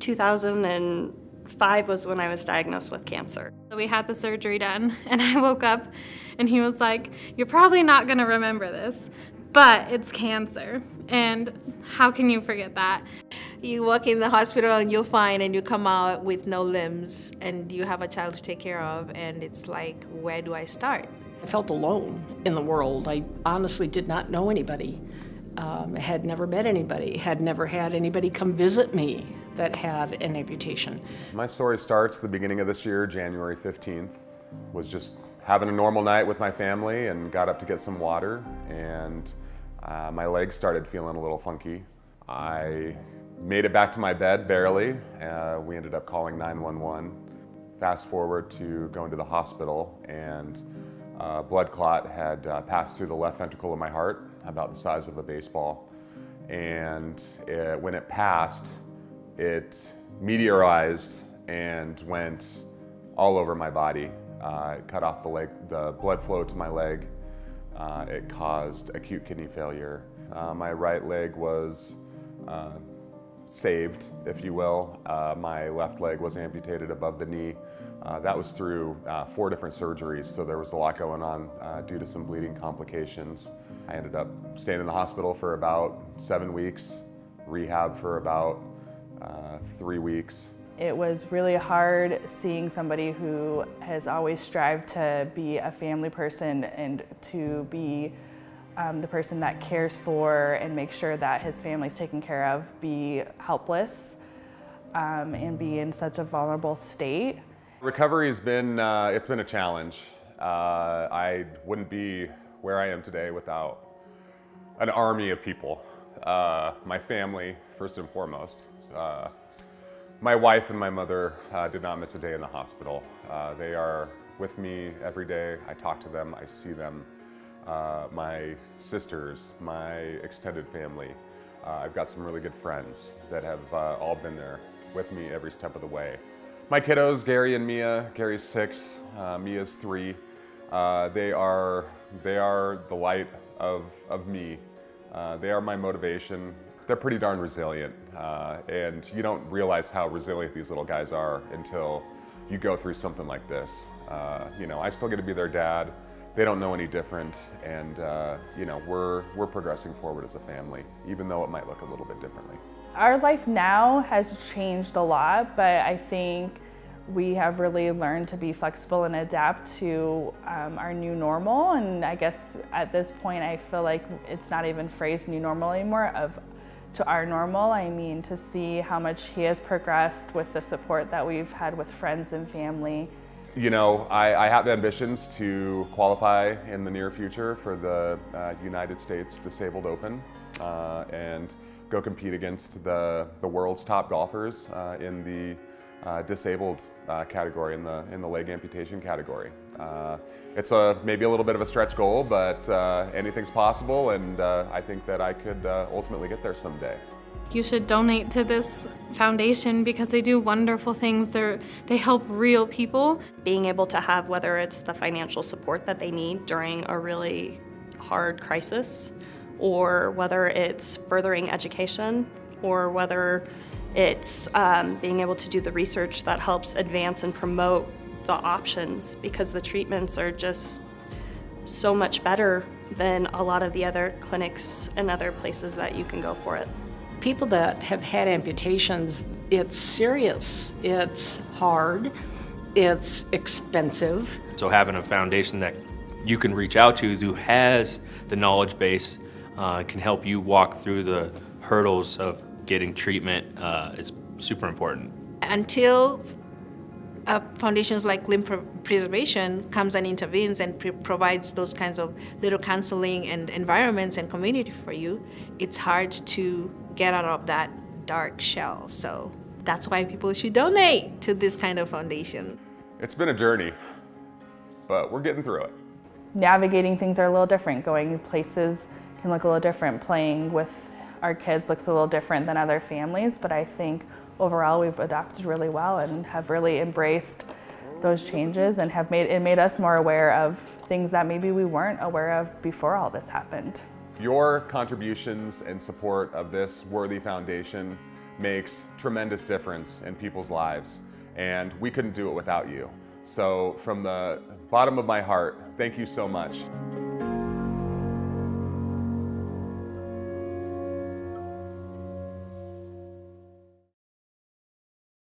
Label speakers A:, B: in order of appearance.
A: 2005 was when I was diagnosed with cancer.
B: So we had the surgery done, and I woke up and he was like, "You're probably not gonna remember this, but it's cancer." And how can you forget that?
C: You walk in the hospital and you're fine, and you come out with no limbs, and you have a child to take care of, and it's like, where do I start?
D: I felt alone in the world. I honestly did not know anybody. Had never met anybody, had never had anybody come visit me that had an amputation.
E: My story starts the beginning of this year, January 15th. Was just having a normal night with my family and got up to get some water, and my legs started feeling a little funky. I made it back to my bed, barely. We ended up calling 911. Fast forward to going to the hospital, and a blood clot had passed through the left ventricle of my heart, about the size of a baseball. And when it passed, it meteorized and went all over my body. It cut off the blood flow to my leg. It caused acute kidney failure. My right leg was saved, if you will. My left leg was amputated above the knee. That was through 4 different surgeries, so there was a lot going on due to some bleeding complications. I ended up staying in the hospital for about 7 weeks, rehab for about 3 weeks.
F: It was really hard seeing somebody who has always strived to be a family person and to be the person that cares for and make sure that his family's taken care of, be helpless and be in such a vulnerable state.
E: Recovery's been, it's been a challenge. I wouldn't be where I am today without an army of people. My family, first and foremost. My wife and my mother did not miss a day in the hospital. They are with me every day. I talk to them, I see them. My sisters, my extended family. I've got some really good friends that have all been there with me every step of the way. My kiddos, Gary and Mia. Gary's 6, Mia's 3. They are the light of me. They are my motivation. They're pretty darn resilient, and you don't realize how resilient these little guys are until you go through something like this. You know, I still get to be their dad. They don't know any different, and you know, we're progressing forward as a family, even though it might look a little bit differently.
F: Our life now has changed a lot, but I think we have really learned to be flexible and adapt to our new normal. And I guess at this point, I feel like it's not even phrased new normal anymore. To our normal, I mean, to see how much he has progressed with the support that we've had with friends and family.
E: You know, I have ambitions to qualify in the near future for the United States Disabled Open and go compete against the world's top golfers in the disabled category, in the leg amputation category. It's maybe a little bit of a stretch goal, but anything's possible, and I think that I could ultimately get there someday.
B: You should donate to this foundation because they do wonderful things. They help real people.
A: Being able to have, whether it's the financial support that they need during a really hard crisis, or whether it's furthering education, or whether it's being able to do the research that helps advance and promote the options, because the treatments are just so much better than a lot of the other clinics and other places that you can go for it.
D: People that have had amputations, it's serious, it's hard, it's expensive.
G: So having a foundation that you can reach out to who has the knowledge base can help you walk through the hurdles of getting treatment is super important.
C: Until foundations like Limb Preservation comes and intervenes and provides those kinds of little counseling and environments and community for you, it's hard to get out of that dark shell. So that's why people should donate to this kind of foundation.
E: It's been a journey, but we're getting through it.
F: Navigating things are a little different. Going places can look a little different. Playing with our kids looks a little different than other families, but I think overall we've adapted really well and have really embraced those changes and have made us more aware of things that maybe we weren't aware of before all this happened.
E: Your contributions and support of this worthy foundation makes tremendous difference in people's lives, and we couldn't do it without you. So from the bottom of my heart, thank you so much.